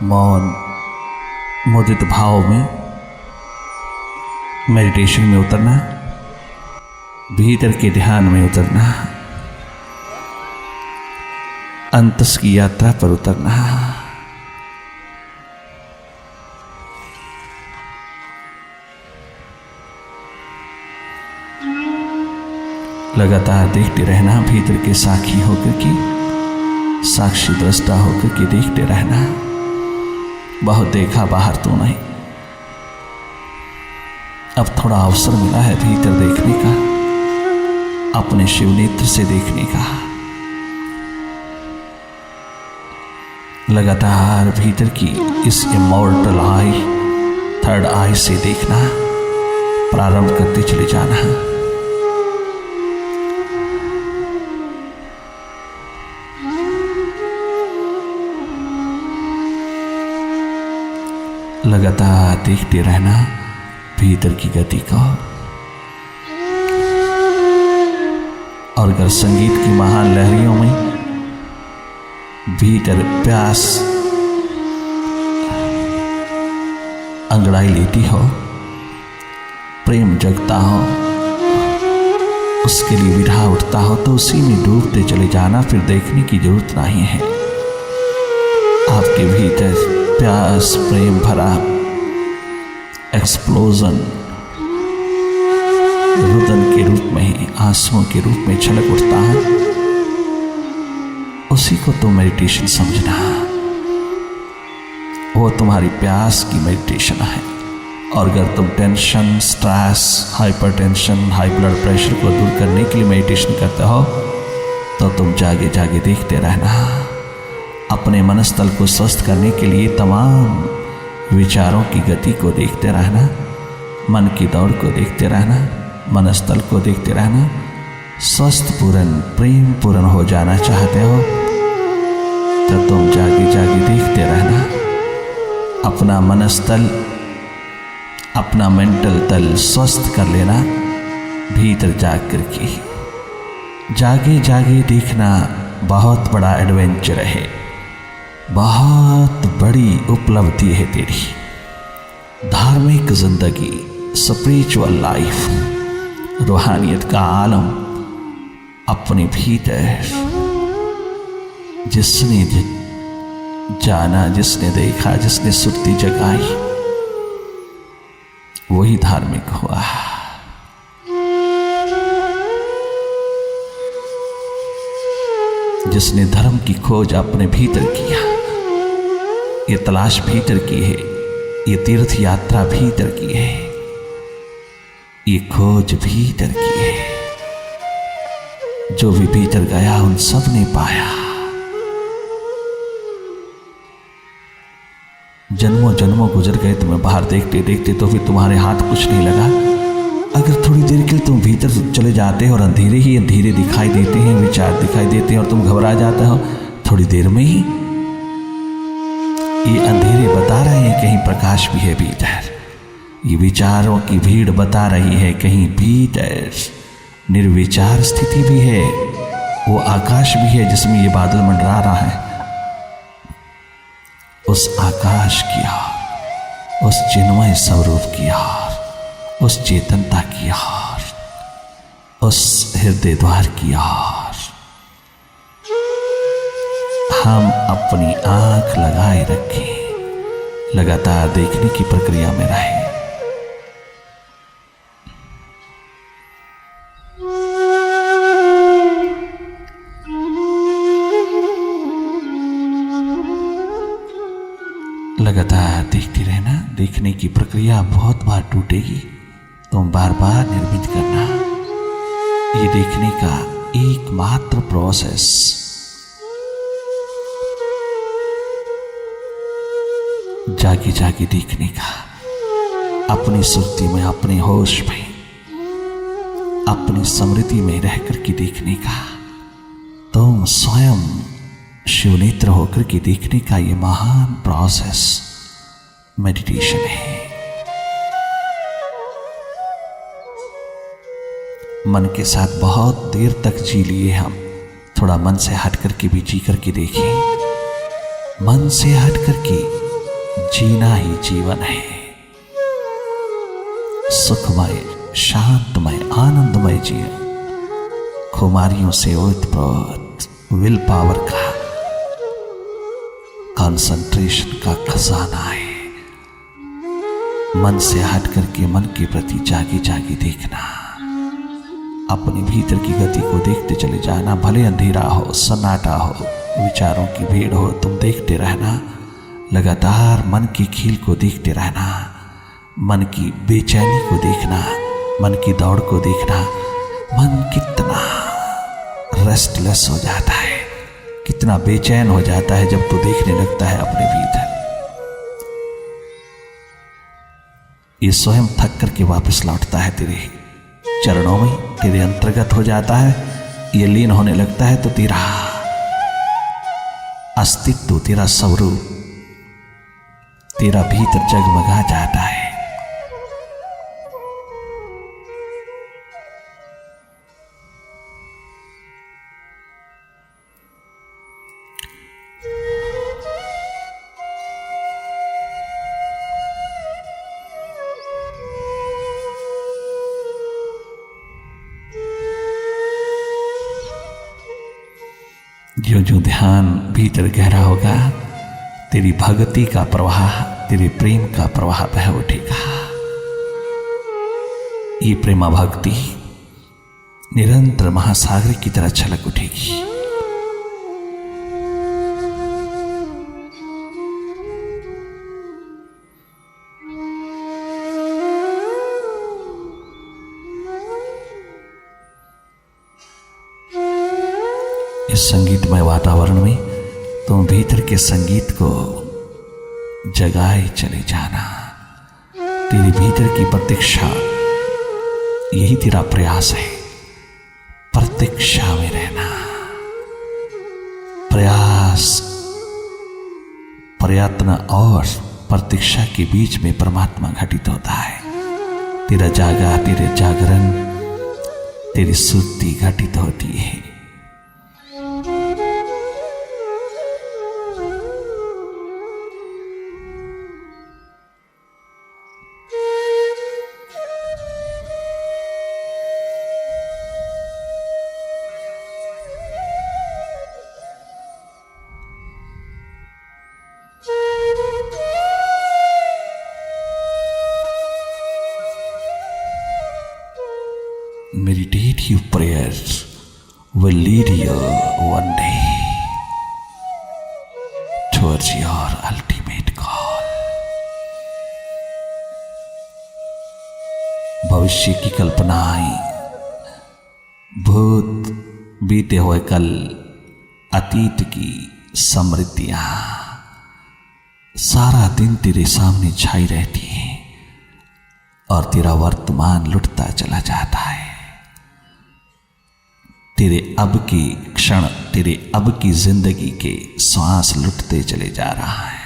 मौन मुदित भाव में मेडिटेशन में उतरना, भीतर के ध्यान में उतरना, अंतस की यात्रा पर उतरना। लगातार देखते रहना, भीतर के साक्षी होकर के, साक्षी दृष्टा होकर के देखते रहना। बहुत देखा बाहर तो नहीं, अब थोड़ा अवसर मिला है भीतर देखने का, अपने शिव नेत्र से देखने का। लगातार भीतर की इस इमॉर्टल आई, थर्ड आई से देखना प्रारंभ करते चले जाना। लगातार देखते रहना भीतर की गति को। और अगर संगीत की महान लहरियों में भीतर प्यास अंगड़ाई लेती हो, प्रेम जगता हो, उसके लिए विरह उठता हो, तो उसी में डूबते चले जाना। फिर देखने की जरूरत नहीं है। आपके भीतर प्यास प्रेम भरा एक्सप्लोजन रुदन के रूप में ही, आंसुओं के रूप में छलक उठता है। उसी को तो मेडिटेशन समझना, वो तुम्हारी प्यास की मेडिटेशन है। और अगर तुम tension, stress, hypertension, high blood pressure को दूर करने के लिए मेडिटेशन करते हो, तो तुम जागे जागे देखते रहना। अपने मनस्थल को स्वस्थ करने के लिए तमाम विचारों की गति को देखते रहना, मन की दौड़ को देखते रहना, मनस्थल को देखते रहना। स्वस्थ पूर्ण प्रेम पूर्ण हो जाना चाहते हो तो तुम जागे जागे देखते रहना। अपना मनस्थल, अपना मेंटल तल स्वस्थ कर लेना भीतर जाग करके। जागे जागे देखना बहुत बड़ा एडवेंचर है, बहुत बड़ी उपलब्धि है तेरी। धार्मिक जिंदगी, स्पिरिचुअल लाइफ, रूहानियत का आलम अपने भीतर जिसने जाना, जिसने देखा, जिसने सुर्ती जगाई, वही धार्मिक हुआ। जिसने धर्म की खोज अपने भीतर किया, ये तलाश भीतर की है, ये तीर्थ यात्रा भीतर की है, ये खोज भीतर की है। जो भी भीतर गया उन सब ने पाया। जन्मों जन्मों गुजर गए तुम्हें बाहर देखते देखते, तो फिर तुम्हारे हाथ कुछ नहीं लगा। अगर थोड़ी देर के लिए तुम भीतर चले जाते हो और अंधेरे ही अंधेरे दिखाई देते हैं, विचार दिखाई देते हैं और तुम घबरा जाते हो, थोड़ी देर में ही ये अंधेरे बता रहे हैं कहीं प्रकाश भी है भीतर। ये विचारों की भीड़ बता रही है कहीं भीतर निर्विचार स्थिति भी है, वो आकाश भी है जिसमें ये बादल मंडरा रहा है। उस आकाश की ओर, उस चिन्मय स्वरूप की ओर, उस चेतनता की ओर, उस हृदय द्वार की ओर हम अपनी आंख लगाए रखें, लगातार देखने की प्रक्रिया में रहें। लगातार देखते रहना। देखने की प्रक्रिया बहुत बार टूटेगी, तुम बार बार निर्मित करना। ये देखने का एकमात्र प्रोसेस जागे जागे देखने का, अपनी सुर्ती में, अपने होश में, अपनी स्मृति में रह करके देखने का। तुम स्वयं शिवनेत्र होकर के देखने का ये महान प्रोसेस मेडिटेशन है। मन के साथ बहुत देर तक जी लिए हम, थोड़ा मन से हट करके भी जी करके देखें। मन से हट करके जीना ही जीवन है। सुखमय, शांतमय, आनंदमय जीवन खुमारियों से ओतप्रोत विल पावर का, कंसंट्रेशन का खजाना है। मन से हट करके मन के प्रति जागे जागे देखना, अपने भीतर की गति को देखते चले जाना। भले अंधेरा हो, सन्नाटा हो, विचारों की भीड़ हो, तुम देखते रहना। लगातार मन की खील को देखते रहना, मन की बेचैनी को देखना, मन की दौड़ को देखना। मन कितना रेस्टलेस हो जाता है, कितना बेचैन हो जाता है जब तू देखने लगता है अपने भीतर। ये स्वयं थक करके वापस लौटता है तेरे चरणों में, तेरे अंतर्गत हो जाता है। ये लीन होने लगता है तो तेरा अस्तित्व, तेरा स्वरूप, तेरा भीतर जगमगा जाता है। जो जो ध्यान भीतर गहरा होगा, तेरी भक्ति का प्रवाह, तेरे प्रेम का प्रवाह बह उठेगा। ये प्रेमा भक्ति निरंतर महासागर की तरह छलक उठेगी। इस संगीतमय वातावरण में तुम भीतर के संगीत को जगाए चले जाना। तेरे भीतर की प्रतीक्षा, यही तेरा प्रयास है। प्रतीक्षा में रहना, प्रयास, प्रयत्न और प्रतीक्षा के बीच में परमात्मा घटित होता है। तेरा जागा, तेरे जागरण, तेरी सुर्ति घटित होती है। Meditative prayers will lead you one day towards your ultimate goal. भविष्य की कल्पनाएं, भूत बीते हुए कल, अतीत की समृद्धियां सारा दिन तेरे सामने छाई रहती हैं और तेरा वर्तमान लुटता चला जाता है। तेरे अब की क्षण, तेरे अब की जिंदगी के श्वास लुटते चले जा रहा है।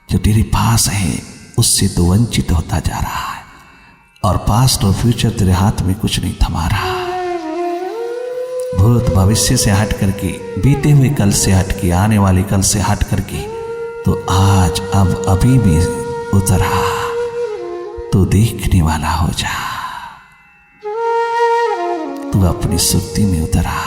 जो तेरे पास है उससे तो वंचित होता जा रहा है और पास्ट और फ्यूचर तेरे हाथ में कुछ नहीं थमा रहा। भूत भविष्य से हट करके, बीते हुए कल से हट के, आने वाले कल से हट करके तो आज अब अभी में उतरा तो देखने वाला हो जा। तू अपनी सुक्ति में उतरा।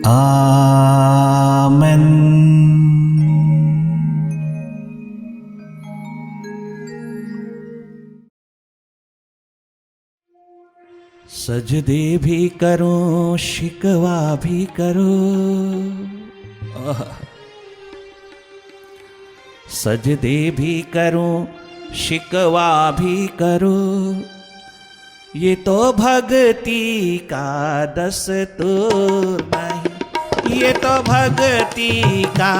आमेन। सजदे भी करूं, शिकवा भी करूं, सजदे भी करूं, शिकवा भी करूं, ये तो भक्ति का दस्तूर नहीं, ये तो भक्ति का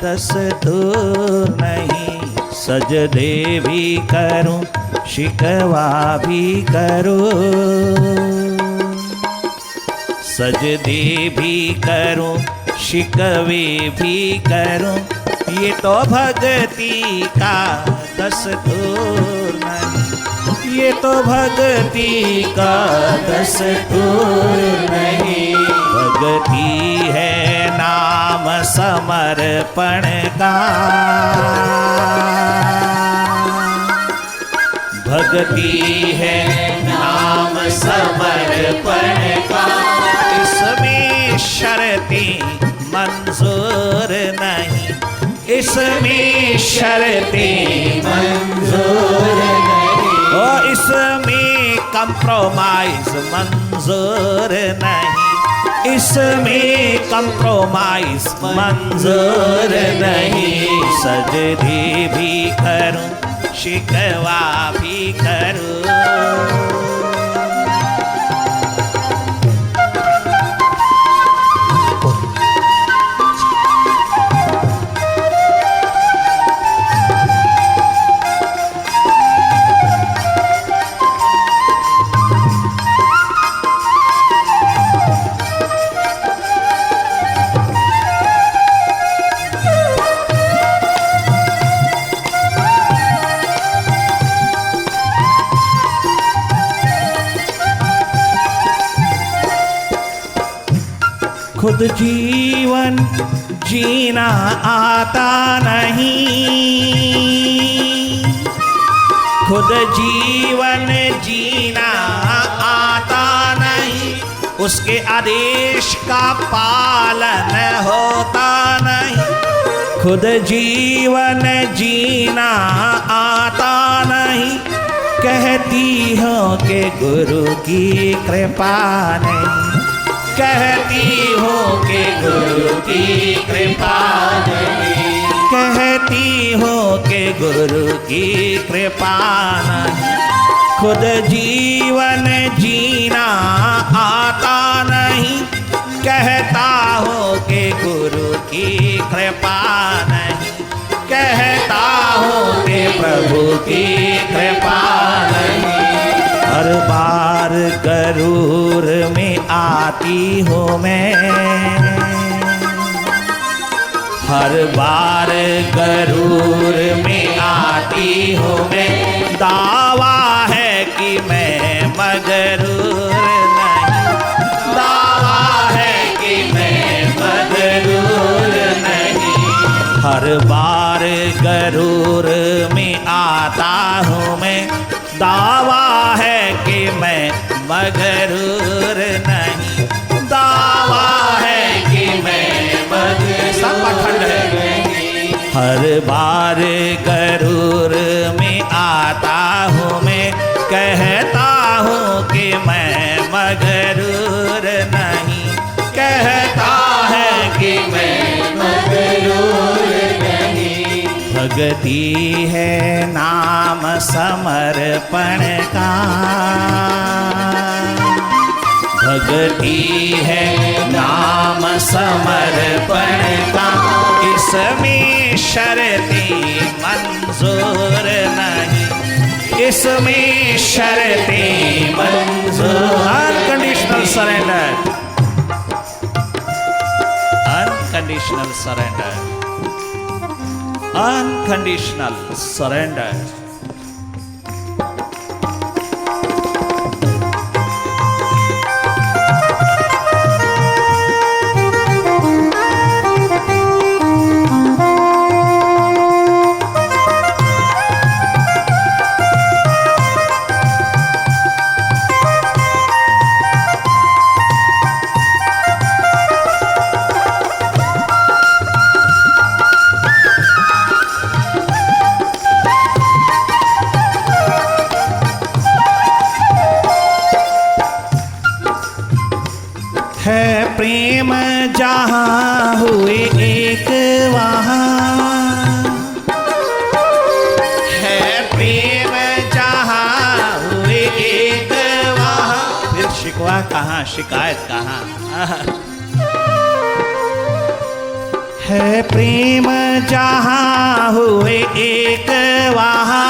दस्तूर नहीं। सजदे भी करूं शिकवा भी करूं, सजदे भी करूं शिकवे भी करूं, ये तो भक्ति का दस्तूर नहीं, ये तो भक्ति का दस्तूर नहीं। भक्ति है नाम समर्पण का, भक्ति है नाम समर्पण का, इसमें शर्तें मंजूर नहीं, इसमें शर्तें मंजूर नहीं, और इसमें कंप्रोमाइज मंजूर नहीं, इसमें कंप्रोमाइज मंजूर नहीं। सजदे भी करूं शिकवा भी करूं, खुद जीवन जीना आता नहीं, खुद जीवन जीना आता नहीं, उसके आदेश का पालन होता नहीं, खुद जीवन जीना आता नहीं, कहती हो कि गुरु की कृपा नहीं, कहती हो कि गुरु की कृपा नहीं, कहती हो कि गुरु की कृपा नहीं, खुद जीवन जीना आता नहीं, कहता हो कि गुरु की कृपा नहीं, कहता हो कि प्रभु की कृपा नहीं। हर बार गरूर में आती हूँ मैं, हर बार गरूर में आती हूँ मैं, दावा है कि मैं मगरूर नहीं, दावा है कि मैं मगरूर नहीं। हर बार गरूर में आता हूँ मैं, दावा है कि मैं मगरूर नहीं, दावा है कि मैं मगरूर नहीं। हर बार गरूर में आता हूँ मैं, कहता हूँ कि मैं मगरूर नहीं, कहता है कि मैं मगरूर नहीं। भक्ति है नाम समर्पण का, भक्ति है नाम समर्पण का, इसमें शर्तें मंजूर नहीं, इसमें शर्तें मंजूर। Unconditional surrender, unconditional surrender, unconditional surrender. है प्रेम जहाँ हुए एक वहाँ, है प्रेम जहाँ हुए एक वहाँ, फिर शिकवा कहाँ शिकायत कहाँ। है प्रेम जहाँ हुए एक वहाँ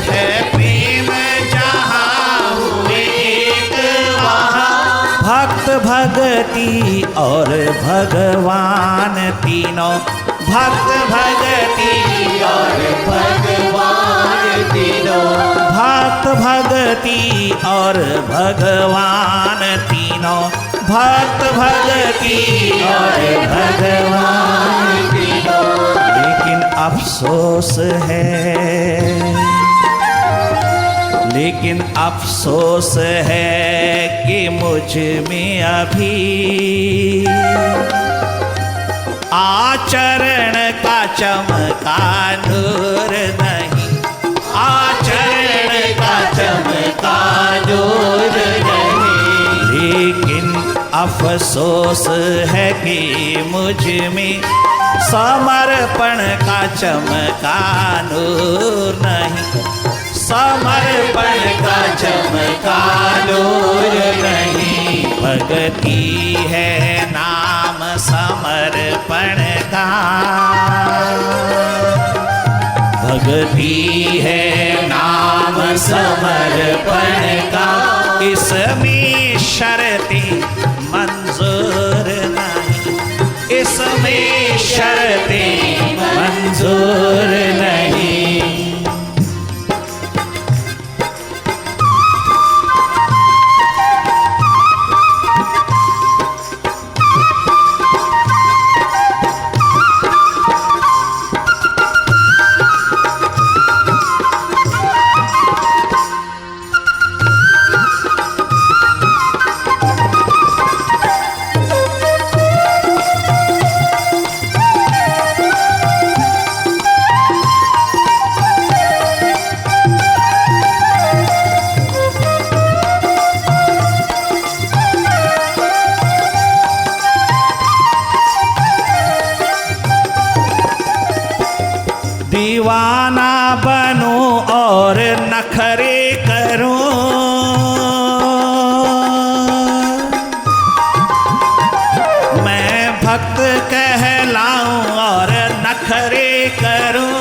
है प्रेम जहाँ हुए एक वहाँ भक्त भगति और भगवान तीनों भक्त भगति और भगवान तीनों भक्त भगति और भगवान तीनों भक्त भगति और भगवान तीनों लेकिन अफसोस है कि मुझ में अभी आचरण का चमका नूर नहीं आचरण का चमका नूर नहीं लेकिन अफसोस है कि मुझ में समर्पण का चमका नूर नहीं समर्पण का चमका नूर नहीं भक्ति है नाम समर्पण का भक्ति है नाम समर्पण का इसमें शर्तें मंजूर नहीं इसमें शर्तें मंजूर नहीं दीवाना बनूं और नखरे करूं मैं भक्त कहलाऊं और नखरे करूं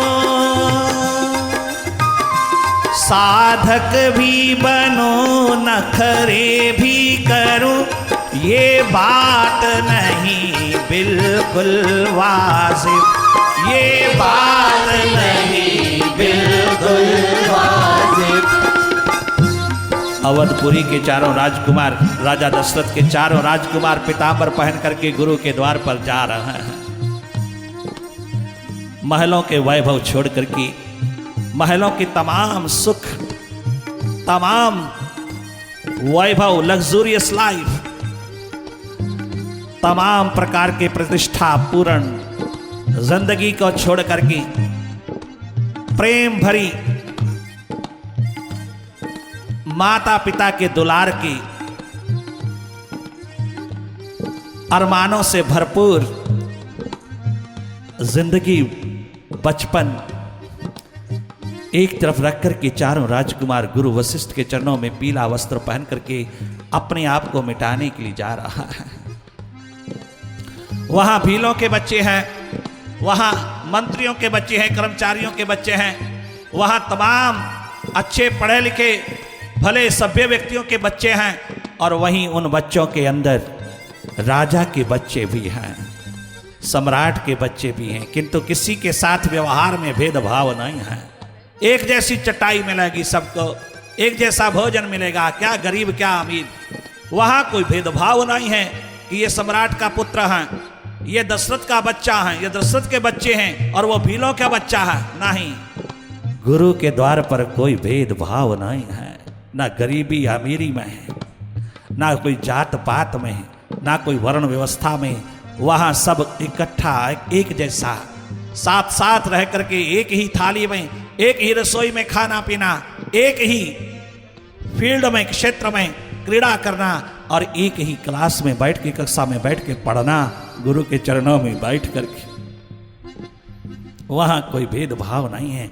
साधक भी बनूं नखरे भी करूं ये बात नहीं बिल्कुल वाजिब ये बात नहीं बिल्कुल वाजिब अवधपुरी के चारों राजकुमार राजा दशरथ के चारों राजकुमार पीतांबर पहन करके गुरु के द्वार पर जा रहे हैं महलों के वैभव छोड़ करके महलों की तमाम सुख तमाम वैभव लग्जूरियस लाइफ तमाम प्रकार के प्रतिष्ठा पूर्ण जिंदगी को छोड़ करके प्रेम भरी माता पिता के दुलार की अरमानों से भरपूर जिंदगी बचपन एक तरफ रख करके चारों राजकुमार गुरु वशिष्ठ के चरणों में पीला वस्त्र पहन करके अपने आप को मिटाने के लिए जा रहा है वहां भीलों के बच्चे हैं वहाँ मंत्रियों के बच्चे हैं कर्मचारियों के बच्चे हैं वहाँ तमाम अच्छे पढ़े लिखे भले सभ्य व्यक्तियों के बच्चे हैं और वहीं उन बच्चों के अंदर राजा के बच्चे भी हैं सम्राट के बच्चे भी हैं किंतु किसी के साथ व्यवहार में भेदभाव नहीं है एक जैसी चटाई मिलेगी सबको एक जैसा भोजन मिलेगा क्या गरीब क्या अमीर वहाँ कोई भेदभाव नहीं है कि ये सम्राट का पुत्र है ये दशरथ का बच्चा है ये दशरथ के बच्चे हैं और वो भीलों का बच्चा है नहीं गुरु के द्वार पर कोई भेदभाव नहीं है ना गरीबी अमीरी में है ना कोई जात पात में ना कोई वर्ण व्यवस्था में वहाँ सब इकट्ठा एक जैसा साथ साथ रह करके एक ही थाली में एक ही रसोई में खाना पीना एक ही फील्ड में क्षेत्र में क्रीड़ा करना और एक ही क्लास में बैठ के कक्षा में बैठ के पढ़ना गुरु के चरणों में बैठ करके वहां कोई भेदभाव नहीं है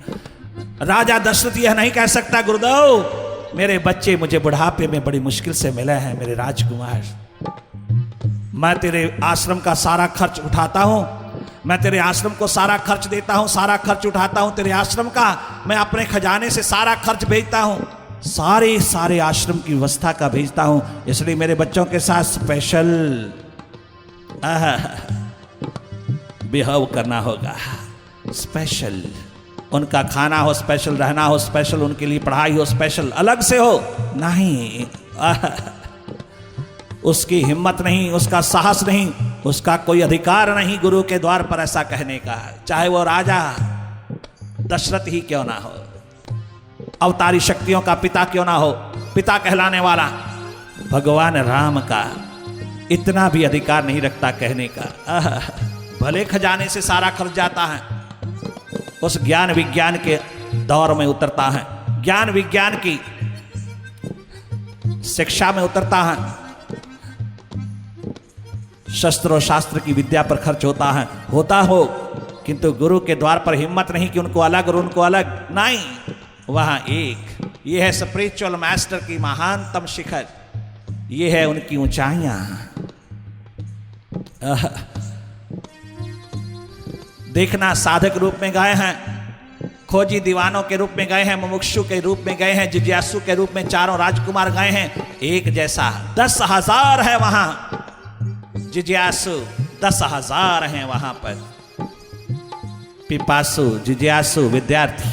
राजा दशरथ यह नहीं कह सकता गुरुदेव मेरे बच्चे मुझे बुढ़ापे में बड़ी मुश्किल से मिले हैं मेरे राजकुमार। मैं तेरे आश्रम का सारा खर्च उठाता हूँ, मैं तेरे आश्रम को सारा खर्च देता हूँ, सारा खर्च उठाता हूँ तेरे आश्रम का। मैं अपने खजाने से सारा खर्च भेजता हूँ, सारे आश्रम की व्यवस्था का भेजता हूँ। इसलिए मेरे बच्चों के साथ स्पेशल बिहेव करना होगा। स्पेशल उनका खाना हो, स्पेशल रहना हो, स्पेशल उनके लिए पढ़ाई हो, स्पेशल अलग से हो। नहीं, उसकी हिम्मत नहीं, उसका साहस नहीं, उसका कोई अधिकार नहीं गुरु के द्वार पर ऐसा कहने का, चाहे वो राजा दशरथ ही क्यों ना हो, अवतारी शक्तियों का पिता क्यों ना हो, पिता कहलाने वाला भगवान राम का इतना भी अधिकार नहीं रखता कहने का। भले खजाने से सारा खर्च जाता है, उस ज्ञान विज्ञान के दौर में उतरता है, ज्ञान विज्ञान की शिक्षा में उतरता है, शस्त्र और शास्त्र की विद्या पर खर्च होता है, होता हो, किंतु गुरु के द्वार पर हिम्मत नहीं कि उनको अलग और उनको अलग नहीं। वहां एक, ये है स्पिरिचुअल मास्टर की महानतम शिखर, ये है उनकी ऊंचाइयां। देखना, साधक रूप में गए हैं, खोजी दीवानों के रूप में गए हैं, मुमुक्षु के रूप में गए हैं, जिज्ञासु के रूप में चारों राजकुमार गए हैं। एक जैसा 10,000 है वहां, जिज्ञासु 10,000 हैं वहां पर, पिपासु जिज्ञासु विद्यार्थी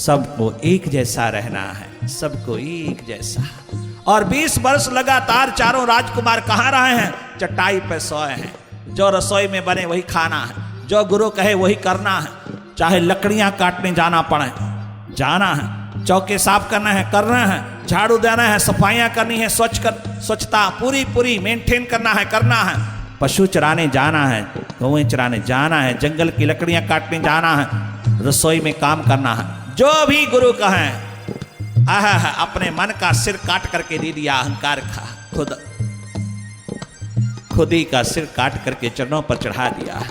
सबको एक जैसा रहना है, सबको एक जैसा। और 20 वर्ष लगातार चारों राजकुमार कहाँ रहे हैं? चटाई पे सोए हैं। जो रसोई में बने वही खाना है, जो गुरु कहे वही करना है, चाहे लकड़ियां काटने जाना पड़े जाना है, चौके साफ करना है करना है, झाड़ू देना है, सफाइयां करनी है, स्वच्छता पूरी मेंटेन करना है, पशु चराने जाना है, गौएं चराने जाना है, जंगल की लकड़ियां काटने जाना है, रसोई में काम करना है। जो भी गुरु कहें अपने मन का सिर काट करके दे दिया, अहंकार का खुद ही का सिर काट करके चरणों पर चढ़ा दिया।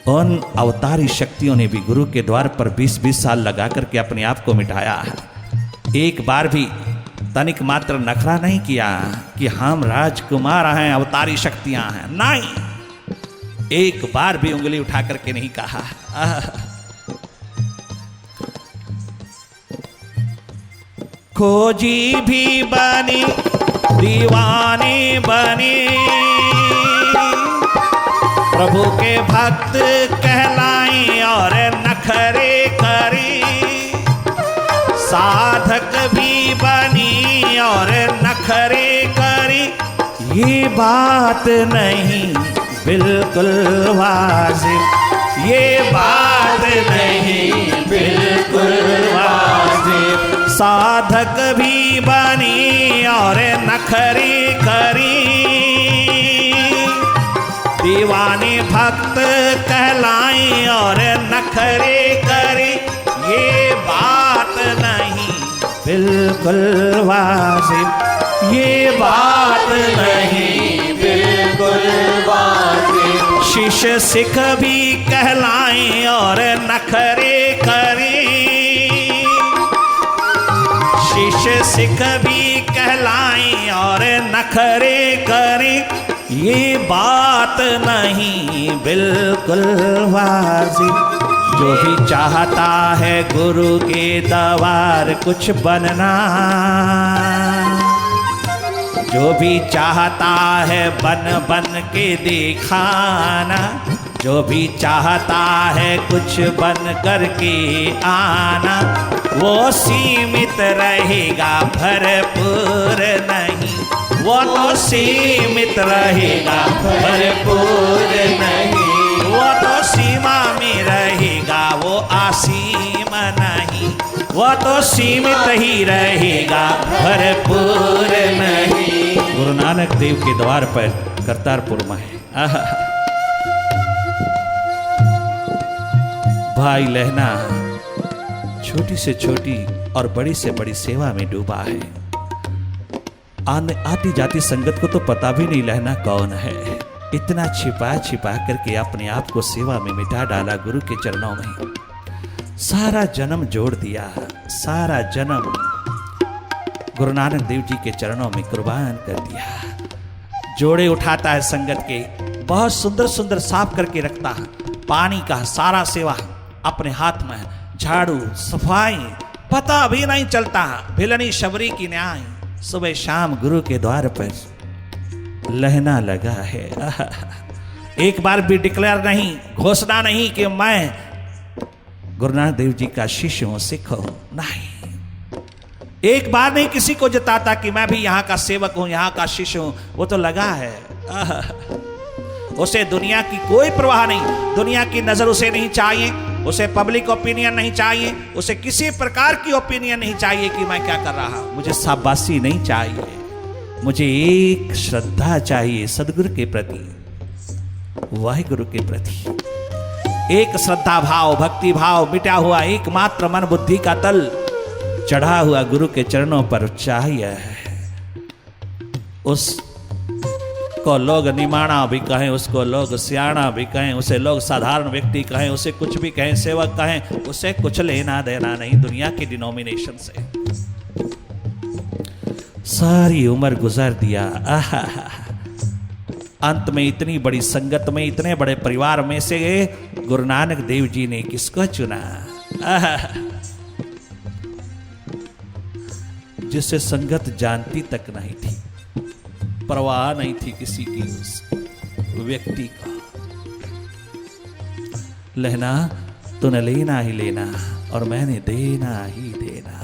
उन अवतारी शक्तियों ने भी गुरु के द्वार पर 20-20 साल लगा करके अपने आप को मिटाया है। एक बार भी तनिक मात्र नखरा नहीं किया कि हम राजकुमार हैं, अवतारी शक्तियां हैं, नहीं, एक बार भी उंगली उठा करके नहीं कहा। खोजी भी बनी, दीवानी बनी, प्रभु के भक्त कहलाई और नखरे करी, साधक भी बनी और नखरे करी। ये बात नहीं बिल्कुल वाजिब, ये बात नहीं बिल्कुल वाजिब। साधक भी बनी और नखरे करी, दीवाने भक्त कहलाई और नखरे करी। ये बात नहीं बिल्कुल वाजिब, ये बात नहीं बिल्कुल वाजिब। शिष्य सिख भी कहलाई और नखरे करी, शिष्य सिख भी कहलाई और नखरे करी। ये बात नहीं बिल्कुल वाजिब। जो भी चाहता है गुरु के दवार कुछ बनना, जो भी चाहता है बन के दिखाना, जो भी चाहता है कुछ बन करके आना, वो सीमित रहेगा भरपूर नहीं, वो तो सीमित रहेगा भरपूर नहीं, वो तो सीमा में रहेगा, वो असीम नहीं, वो तो सीमित ही रहेगा भरपूर नहीं। गुरु नानक देव के द्वार पर करतारपुर में भाई लहना छोटी से छोटी और बड़ी से बड़ी सेवा में डूबा है। आती जाती संगत को तो पता भी नहीं लहना कौन है। इतना छिपा छिपा करके अपने आप को सेवा में मिटा डाला गुरु के चरणों में। सारा जन्म जोड़ दिया, सारा जन्म गुरु नानक देव जी के चरणों में कुर्बान कर दिया। जोड़े उठाता है संगत के, बहुत सुंदर सुंदर साफ करके रखता है। पानी का सारा सेवा अपने हाथ में, झाड़ू सफाई पता भी नहीं चलता। भिलनी शबरी की न्याय, सुबह शाम गुरु के द्वार पर लहना लगा है। एक बार भी डिक्लेयर नहीं, घोषणा नहीं कि मैं गुरु नानक देव जी का शिष्य हूं, सिख हूं, नहीं। एक बार नहीं किसी को जताता कि मैं भी यहाँ का सेवक हूं, यहाँ का शिष्य हूं। वो तो लगा है, उसे दुनिया की कोई परवाह नहीं, दुनिया की नजर उसे नहीं चाहिए, उसे पब्लिक ओपिनियन नहीं चाहिए, उसे किसी प्रकार की ओपिनियन नहीं चाहिए कि मैं क्या कर रहा हूं। मुझे शाबाशी नहीं चाहिए, मुझे एक श्रद्धा चाहिए सदगुरु के प्रति, वाहिगुरु के प्रति। एक श्रद्धा भाव, भक्ति भाव मिटा हुआ एकमात्र मन बुद्धि का तल चढ़ा हुआ गुरु के चरणों पर चाहिए। उस को लोग निमाणा भी कहें, उसको लोग सियाणा भी कहें, उसे लोग साधारण व्यक्ति कहें, उसे कुछ भी कहें, सेवक कहें, उसे कुछ लेना देना नहीं दुनिया की डिनोमिनेशन से। सारी उम्र गुजार दिया। आहा, अंत में इतनी बड़ी संगत में, इतने बड़े परिवार में से गुरु नानक देव जी ने किसको चुना? आहा, जिसे संगत जानती तक नहीं थी, परवाह नहीं थी किसी की उस व्यक्ति का। लेना तूने लेना ही लेना और मैंने देना ही देना।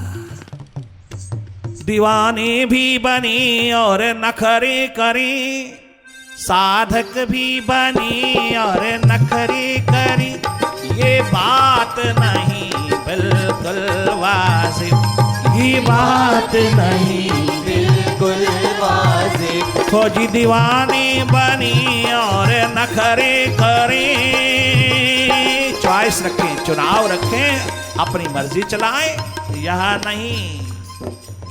दीवाने भी बनी और नखरे करी, साधक भी बनी और नखरे करी, ये बात नहीं बिल्कुल वाजिब, ये बात नहीं बिल्कुल वाजिब। फौजी दीवानी बनी और नखरे करे, चॉइस रखें, चुनाव रखें, अपनी मर्जी चलाएं, यह नहीं,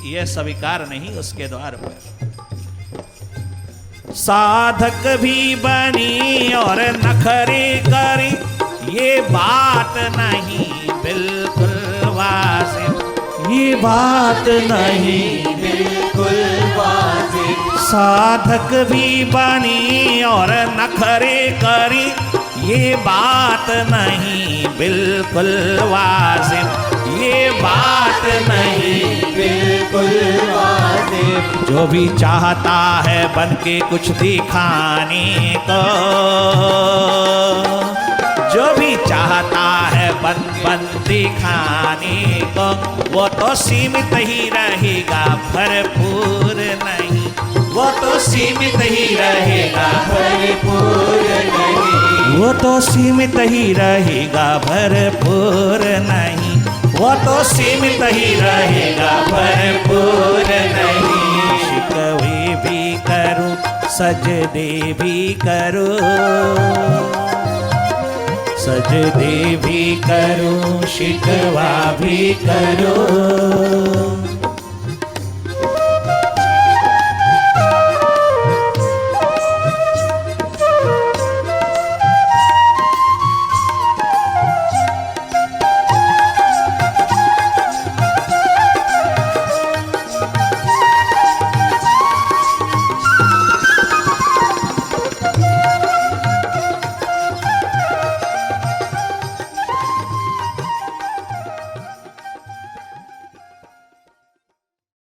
यह स्वीकार नहीं उसके द्वार पर। साधक भी बनी और नखरे करी, ये बात नहीं बिल्कुल वाजिब, ये बात नहीं बिल्कुल वाजिब। साधक भी बनी और नखरे करी, ये बात नहीं बिल्कुल वाजिब, ये बात नहीं बिल्कुल वाजिब। जो भी चाहता है बन के कुछ दिखाने को, जो भी चाहता है बन दिखाने को, वो तो सीमित ही रहेगा, भरपूर नहीं। वो तो सीमित ही रहेगा, भरपूर नहीं। वो तो सीमित ही रहेगा, भरपूर नहीं। वो तो सीमित ही रहेगा, भरपूर नहीं। शिकवे भी करूं, सजदे भी करूं, सजदे भी करूं, शिकवा भी करूं।